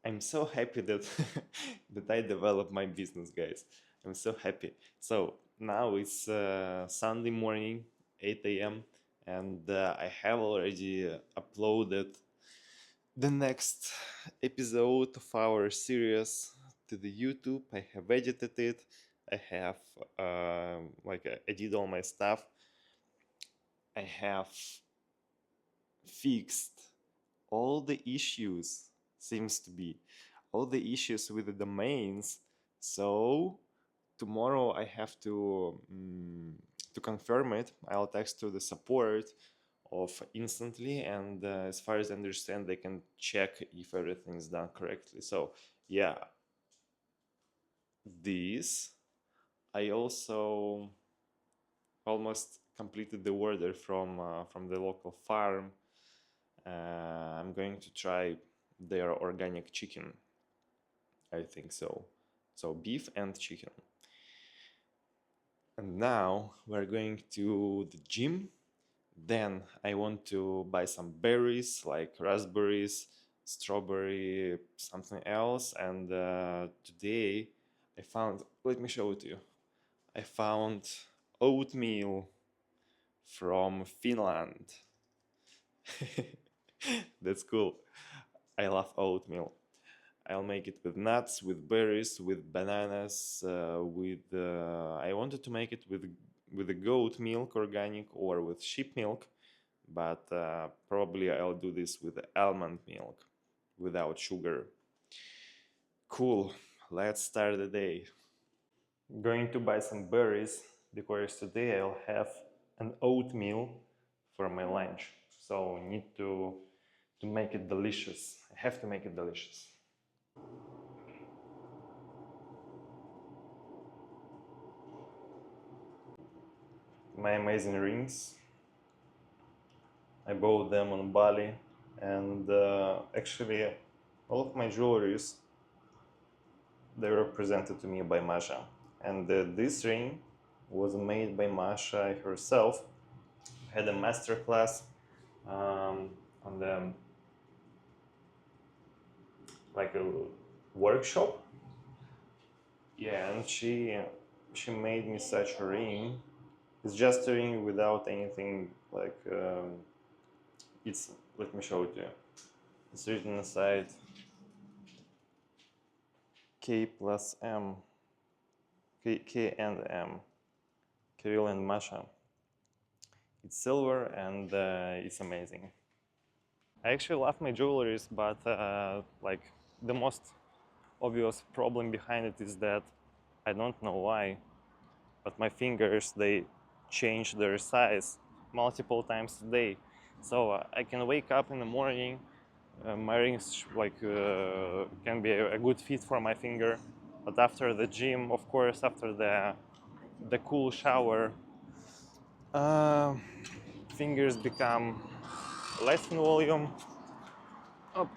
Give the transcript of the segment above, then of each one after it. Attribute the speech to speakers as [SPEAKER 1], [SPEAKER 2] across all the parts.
[SPEAKER 1] I'm so happy that that I developed my business, guys. I'm so happy. So now it's Sunday morning, 8 a.m., and I have already uploaded the next episode of our series to the YouTube. I have edited it. I have I did all my stuff. I have fixed all the issues, seems to be all the issues with the domains. So tomorrow I have to confirm it. I'll text to the support of instantly, and as far as I understand, they can check if everything is done correctly. So yeah, this I also almost completed the order from the local farm. I'm going to try their organic chicken. I think so. So beef and chicken. And now we're going to the gym. Then I want to buy some berries like raspberries, strawberry, something else. And today I found, let me show it to you. I found oatmeal from Finland. That's cool. I love oatmeal. I'll make it with nuts, with berries, with bananas, I wanted to make it with the goat milk organic or with sheep milk, but probably I'll do this with the almond milk without sugar. Cool, let's start the day. Going to buy some berries because today I'll have an oatmeal for my lunch. So need to make it delicious. I have to make it delicious. My amazing rings. I bought them on Bali, and actually all of my jewelries, they were presented to me by Masha. And this ring was made by Masha herself. I had a master class on the like a workshop. Yeah, and she made me such a ring. It's just a ring without anything like it's. Let me show it to you. It's written inside K plus M, K and M, Kirill and Masha. It's silver and it's amazing. I actually love my jewelries, but like the most obvious problem behind it is that I don't know why, but my fingers, they change their size multiple times a day. So I can wake up in the morning, my rings can be a good fit for my finger, but after the gym, of course, after the cool shower, fingers become less in volume. Oh.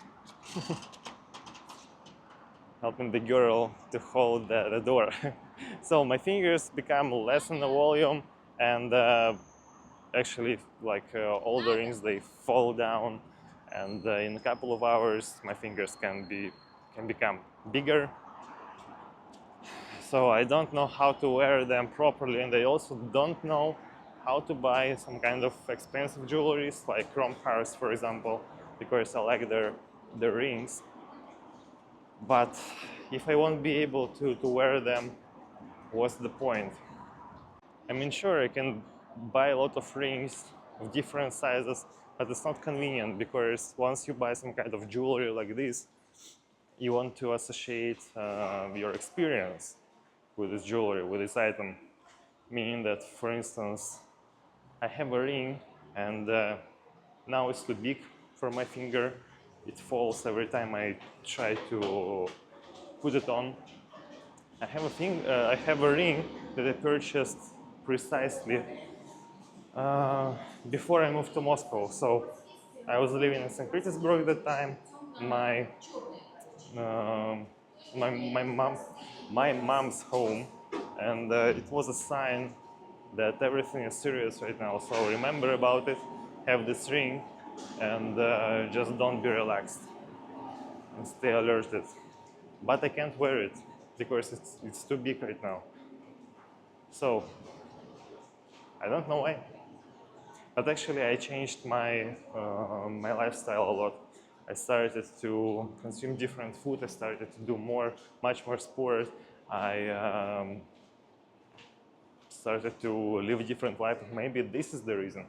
[SPEAKER 1] Helping the girl to hold the door. So my fingers become less in the volume, and actually all the rings, they fall down, and in a couple of hours my fingers can become bigger. So I don't know how to wear them properly, and I also don't know how to buy some kind of expensive jewelries like chrome hearts, for example, because I like their rings. But if I won't be able to wear them, what's the point? I mean, sure, I can buy a lot of rings of different sizes, but it's not convenient because once you buy some kind of jewelry like this, you want to associate your experience with this jewelry, with this item. Meaning that, for instance, I have a ring and now it's too big for my finger. It falls every time I try to put it on. I have a ring that I purchased precisely before I moved to Moscow. So I was living in St. Petersburg at that time. My um my mom's home, and it was a sign that everything is serious right now. So remember about it, have this ring, and just don't be relaxed. and stay alerted. But I can't wear it because it's too big right now. So I don't know why. But actually, I changed my lifestyle a lot. I started to consume different food. I started to do much more sport. I started to live a different life. Maybe this is the reason,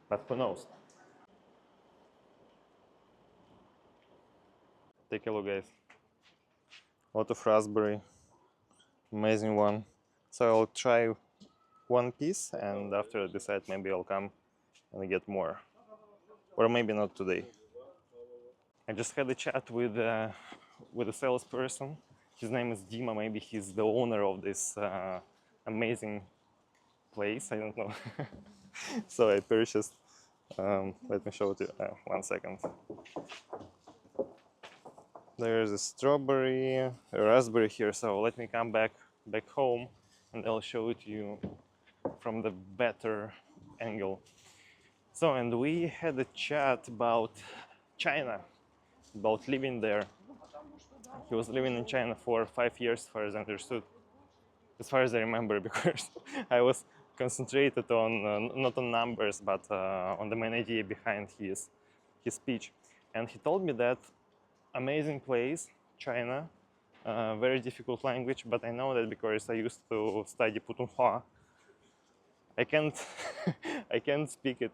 [SPEAKER 1] but who knows? Take a look, guys. A lot of raspberry, amazing one. So I'll try one piece, and after I decide, maybe I'll come and get more, or maybe not today. I just had a chat with a salesperson. His name is Dima. Maybe he's the owner of this amazing place. I don't know. So I purchased. Let me show it to you. 1 second. There's a strawberry, a raspberry here. So let me come back home, and I'll show it to you from the better angle. So, and we had a chat about China, about living there. He was living in China for 5 years, as far as I understood, as far as I remember, because I was concentrated on not on numbers, but on the main idea behind his speech. And he told me that amazing place, China, very difficult language, but I know that because I used to study Putonghua. I can't I can't speak it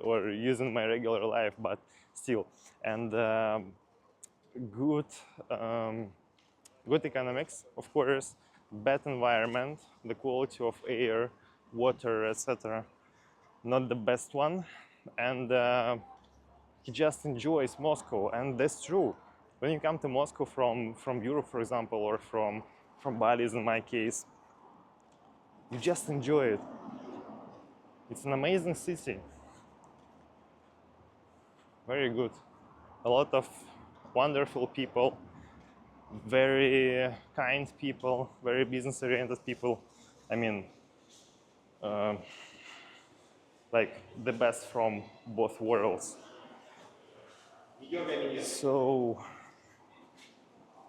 [SPEAKER 1] or use in my regular life, but still, and good good economics, of course, bad environment, the quality of air, water, etc. Not the best one, and he just enjoys Moscow, and that's true. When you come to Moscow from Europe, for example, or from Bali, in my case, you just enjoy it. It's an amazing city, very good. A lot of wonderful people, very kind people, very business-oriented people. I mean, uh, like the best from both worlds. So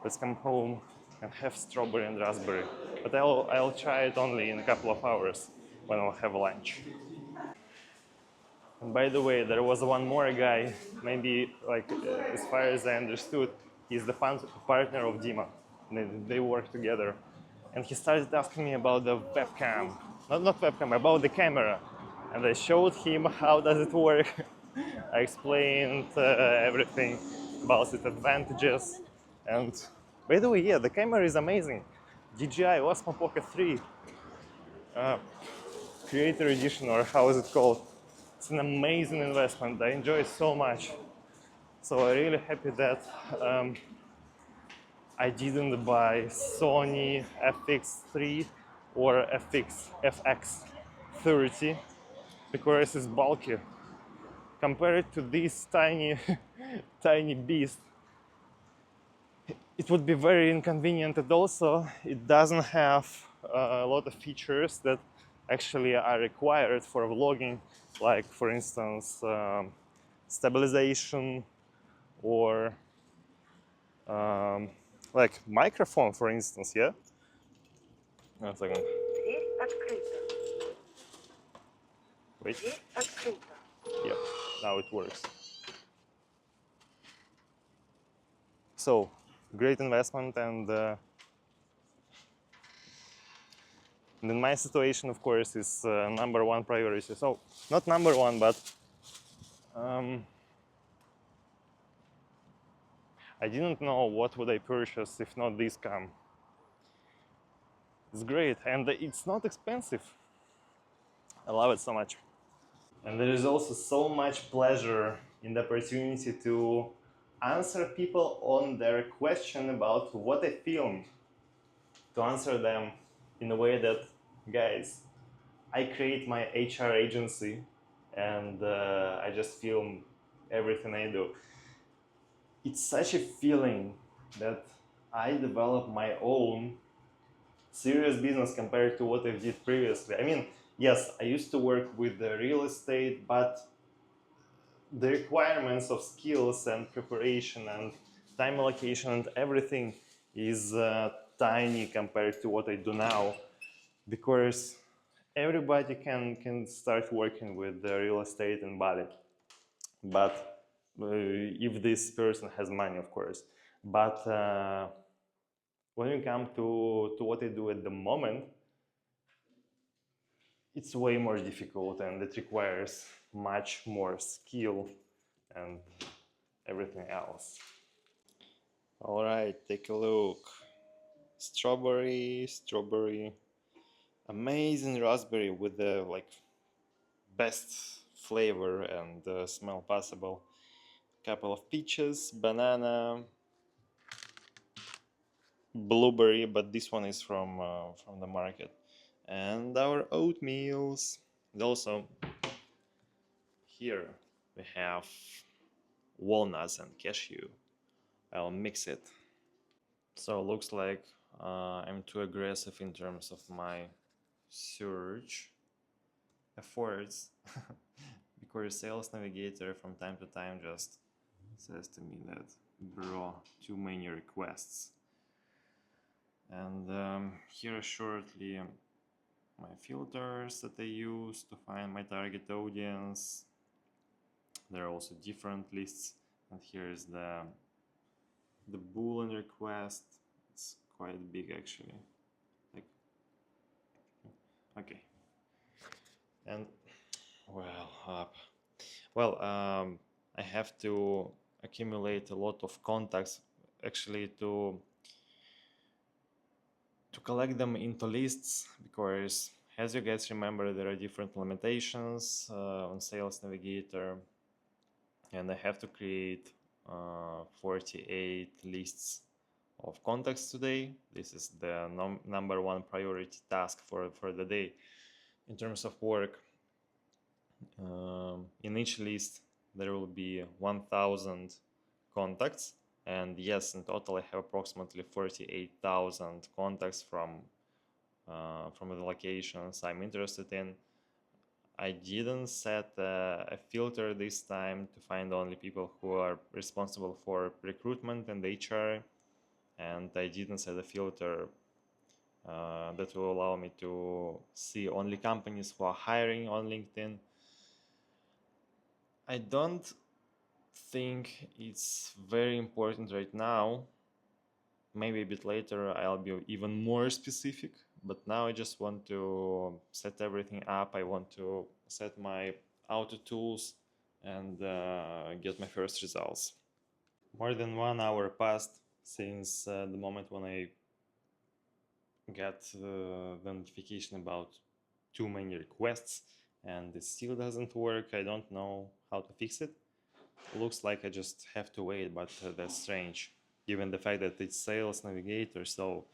[SPEAKER 1] let's come home and have strawberry and raspberry. But I'll try it only in a couple of hours when I'll have lunch. And by the way, there was one more guy, maybe like as far as I understood, he's the partner of Dima. They work together. And he started asking me about the webcam. Not webcam, about the camera. And I showed him how does it work. I explained everything about its advantages. And by the way, yeah, the camera is amazing. DJI Osmo Pocket 3 Creator Edition, or how is it called? It's an amazing investment. I enjoy it so much. So I'm really happy that I didn't buy Sony FX3 or FX30 because it's bulky. Compared to this tiny, tiny beast, it would be very inconvenient, and also it doesn't have a lot of features that actually are required for vlogging, like for instance stabilization or like microphone, for instance. Yeah. 1 second. Wait. Yeah, now it works. So, great investment, and in my situation, of course, is number one priority. So, not number one, but I didn't know what would I purchase if not this cam. It's great, and it's not expensive. I love it so much. And there is also so much pleasure in the opportunity to answer people on their question about what I filmed, to answer them in a way that, guys, I create my HR agency and I just film everything I do. It's such a feeling that I develop my own serious business compared to what I did previously. I mean, yes, I used to work with the real estate, but the requirements of skills and preparation and time allocation and everything is tiny compared to what I do now, because everybody can start working with the real estate in Bali, but if this person has money, of course. But when you come to what I do at the moment, it's way more difficult and it requires much more skill and everything else. All right, take a look. Strawberry, amazing raspberry with the best flavor and smell possible. Couple of peaches, banana, blueberry, but this one is from the market, and our oatmeals. And also here we have walnuts and cashew. I'll mix it. So it looks like I'm too aggressive in terms of my search efforts because Sales Navigator from time to time just says to me that, bro, too many requests. And here are shortly my filters that I use to find my target audience. There are also different lists, and here is the Boolean request. It's quite big actually. Okay. And I have to accumulate a lot of contacts actually to collect them into lists, because as you guys remember, there are different limitations on Sales Navigator, and I have to create 48 lists of contacts today. This is the number one priority task for the day in terms of work. In each list there will be 1000 contacts, and yes, in total I have approximately 48,000 contacts from the locations I'm interested in. I didn't set a filter this time to find only people who are responsible for recruitment and HR, and I didn't set a filter that will allow me to see only companies who are hiring on LinkedIn. I don't think it's very important right now. Maybe a bit later I'll be even more specific, but now I just want to set everything up. I want to set my auto tools and get my first results. More than 1 hour passed since the moment when I got the notification about too many requests, and it still doesn't work. I don't know how to fix it. Looks like I just have to wait, but that's strange given the fact that it's Sales Navigator. So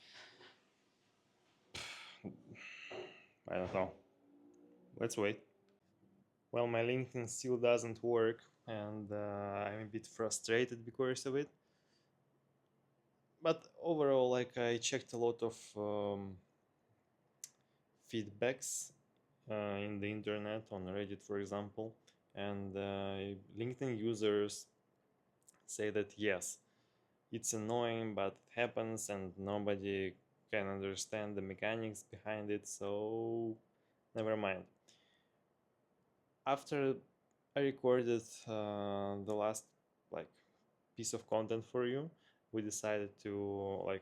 [SPEAKER 1] I don't know. Let's wait. Well, my LinkedIn still doesn't work, and I'm a bit frustrated because of it. But overall, I checked a lot of feedbacks in the internet, on Reddit, for example, and LinkedIn users say that yes, it's annoying, but it happens, and nobody can understand the mechanics behind it, so never mind. After I recorded the last piece of content for you, we decided to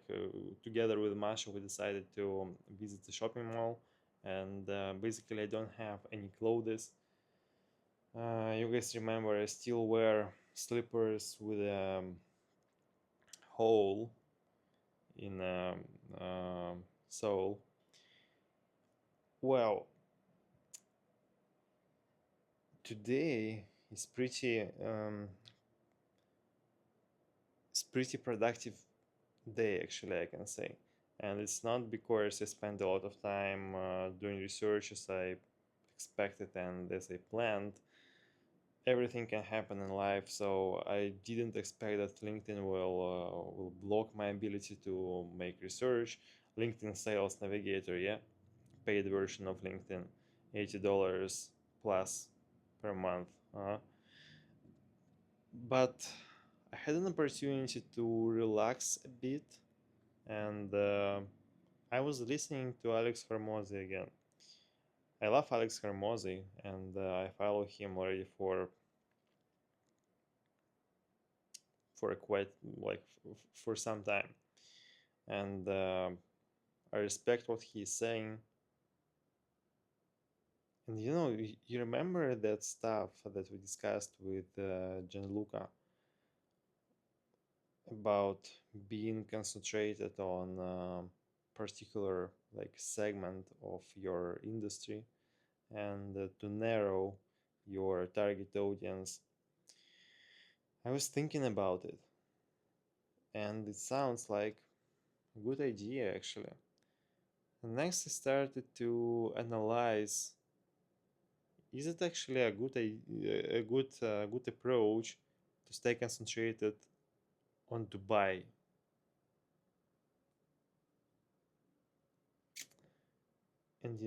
[SPEAKER 1] together with Masha, we decided to visit the shopping mall, and basically I don't have any clothes. You guys remember I still wear slippers with a hole in sole. Well, today is pretty productive day actually, I can say, and it's not because I spent a lot of time doing research as I expected and as I planned. Everything can happen in life, so I didn't expect that LinkedIn will block my ability to make research. LinkedIn Sales Navigator, yeah, paid version of LinkedIn, $80 plus per month. But I had an opportunity to relax a bit, and I was listening to Alex Hormozy again. I love Alex Hormozy, and I follow him already for a quite like for some time, and I respect what he's saying. And you remember that stuff that we discussed with Gianluca about being concentrated on a particular like segment of your industry and to narrow your target audience. I was thinking about it, and it sounds like a good idea actually. And next I started to analyze, is it actually a good approach to stay concentrated on Dubai? And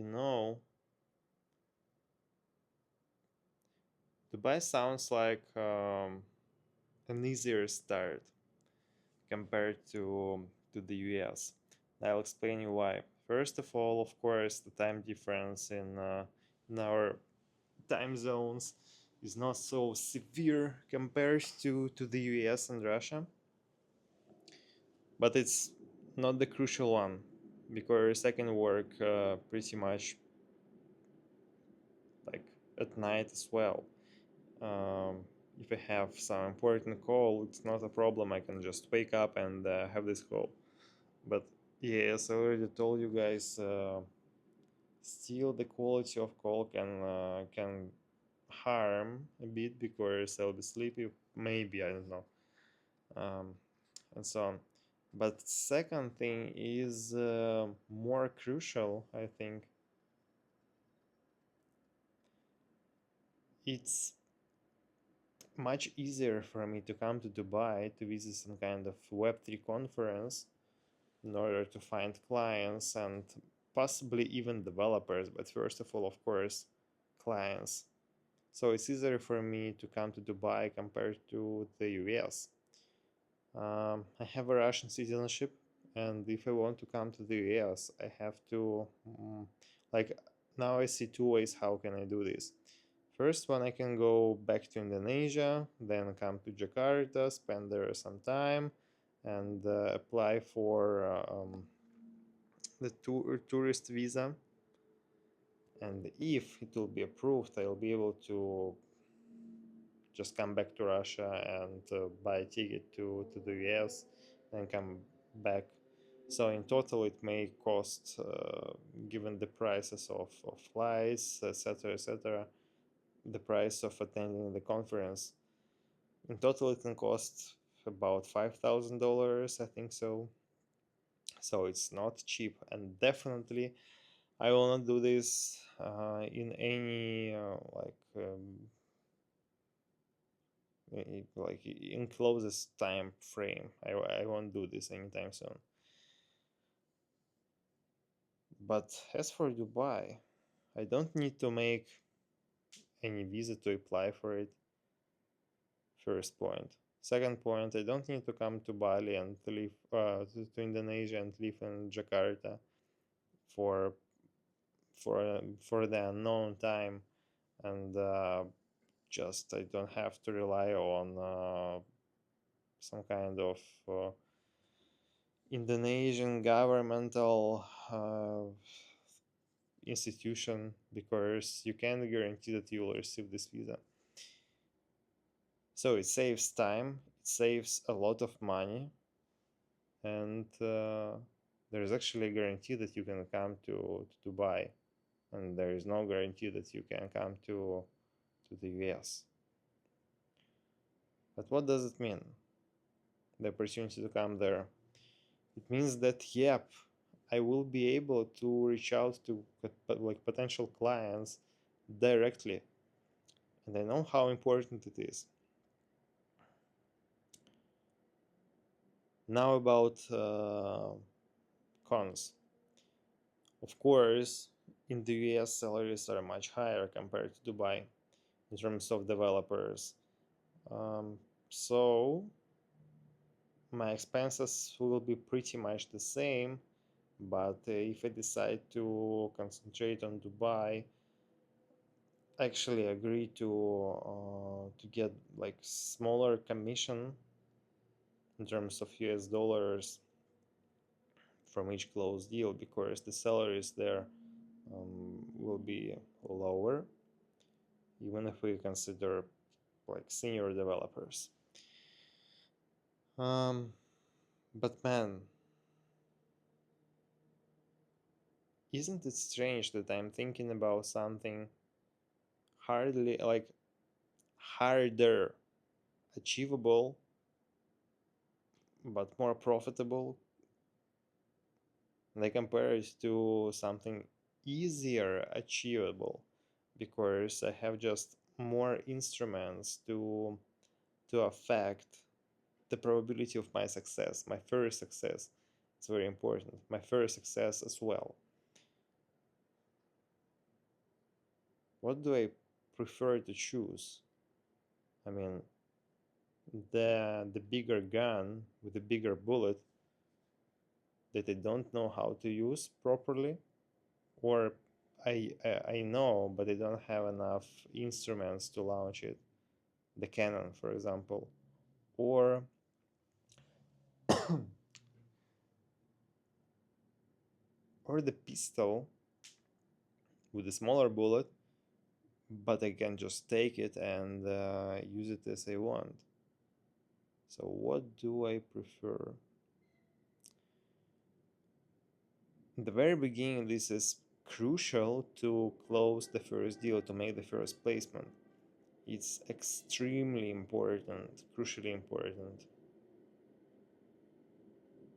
[SPEAKER 1] Dubai sounds like an easier start compared to the US. I'll explain you why. First of all, of course, the time difference in our time zones is not so severe compared to the US and Russia, but it's not the crucial one because I can work pretty much like at night as well. Um, if I have some important call, it's not a problem. I can just wake up and have this call. But yes, I already told you guys. Still, the quality of call can harm a bit because I'll be sleepy. Maybe I don't know, um, and so on. But second thing is more crucial. I think it's much easier for me to come to Dubai to visit some kind of Web3 conference in order to find clients and possibly even developers, but first of all, of course, clients. So it's easier for me to come to Dubai compared to the US. I have a Russian citizenship, and if I want to come to the US, I have to, like, now I see two ways how can I do this. First one, I can go back to Indonesia, then come to Jakarta, spend there some time, and apply for the tourist visa. And if it will be approved, I'll be able to just come back to Russia and buy a ticket to the US, then come back. So in total, it may cost, given the prices of flights, etc., the price of attending the conference. In total, it can cost about $5,000, I think so. So it's not cheap, and definitely I will not do this in any like in closest time frame. I won't do this anytime soon. But as for Dubai, I don't need to make any visa to apply for it. First point. Second point, I don't need to come to Bali and live to Indonesia and live in Jakarta for for the unknown time, and just I don't have to rely on some kind of Indonesian governmental institution, because you can't guarantee that you will receive this visa. So it saves time, it saves a lot of money, and there is actually a guarantee that you can come to Dubai, and there is no guarantee that you can come to the US. But what does it mean? The opportunity to come there. It means that, yep, I will be able to reach out to like potential clients directly, and I know how important it is. Now about cons. Of course, in the US, salaries are much higher compared to Dubai in terms of developers. So my expenses will be pretty much the same, but if I decide to concentrate on Dubai, actually agree to get like smaller commission in terms of US dollars from each closed deal, because the salaries there will be lower, even if we consider like senior developers. But man, isn't it strange that I'm thinking about something hardly like harder achievable but more profitable, and I compare it to something easier achievable because I have just more instruments to affect the probability of my success, my first success. It's very important. My first success as well. What do I prefer to choose? I mean, the bigger gun with the bigger bullet that I don't know how to use properly, or I know but I don't have enough instruments to launch it. The cannon, for example, or or the pistol with a smaller bullet, but I can just take it and use it as I want. So what do I prefer? In the very beginning, this is crucial to close the first deal, to make the first placement. It's extremely important, crucially important.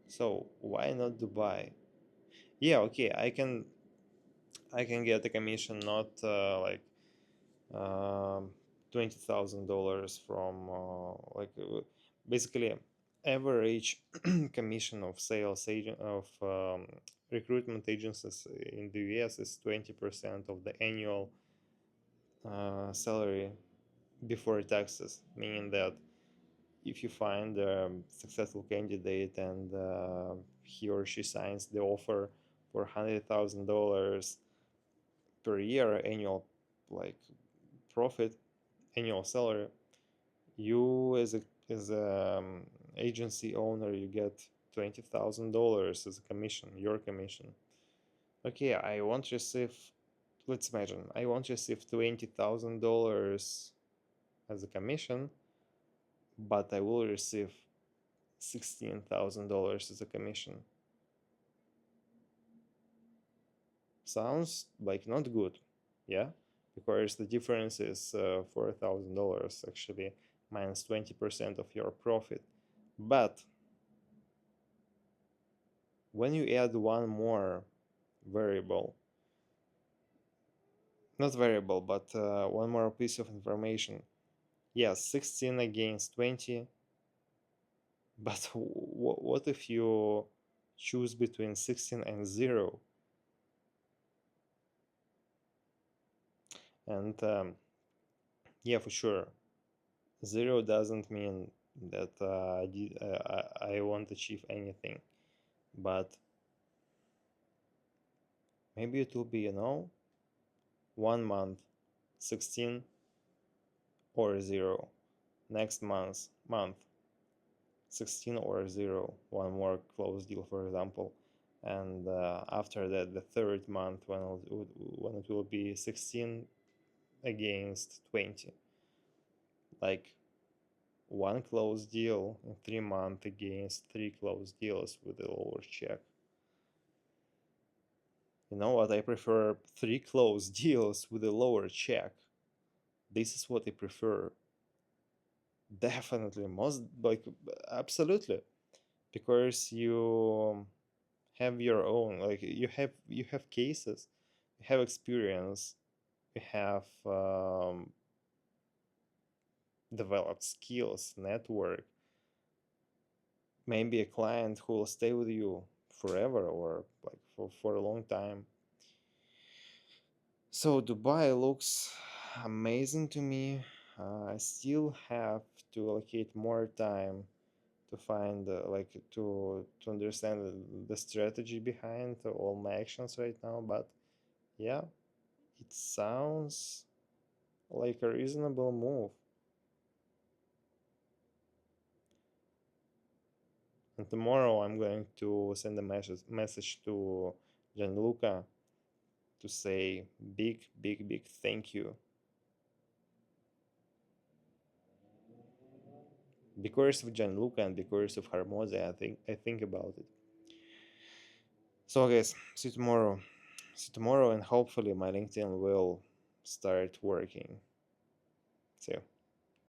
[SPEAKER 1] So why not Dubai? Yeah, okay, I can get a commission not like um, $20,000 from basically average commission of sales agent of recruitment agencies in the US is 20% of the annual salary before taxes, meaning that if you find a successful candidate and he or she signs the offer for $100,000 per year annual like profit, annual salary, you as a agency owner, you get $20,000 as a commission, your commission. Okay, I won't receive. Let's imagine I won't receive $20,000 as a commission, but I will receive $16,000 as a commission. Sounds like not good, yeah? Because the difference is $4,000 actually, minus 20% of your profit. But when you add one more variable, not variable, but one more piece of information, yes, 16 against 20, but what if you choose between 16 and 0? And yeah, for sure, 0 doesn't mean that I won't achieve anything, but maybe it will be, 1 month 16 or 0, next month 16 or 0, one more close deal, for example, and after that the third month when it will be 16 against 20, like one close deal in 3 months against three close deals with a lower check. You know what? I prefer three close deals with a lower check. This is what I prefer. Definitely, most like absolutely, because you have your own, like you have cases, you have experience, you have developed skills, network, maybe a client who will stay with you forever or like for a long time. So Dubai looks amazing to me. I still have to allocate more time to find to understand the strategy behind all my actions right now. But yeah, it sounds like a reasonable move. And tomorrow I'm going to send a message to Gianluca to say big thank you. Because of Gianluca and because of Harmose, I think about it. So guys, see you tomorrow. See you tomorrow, and hopefully my LinkedIn will start working. See you.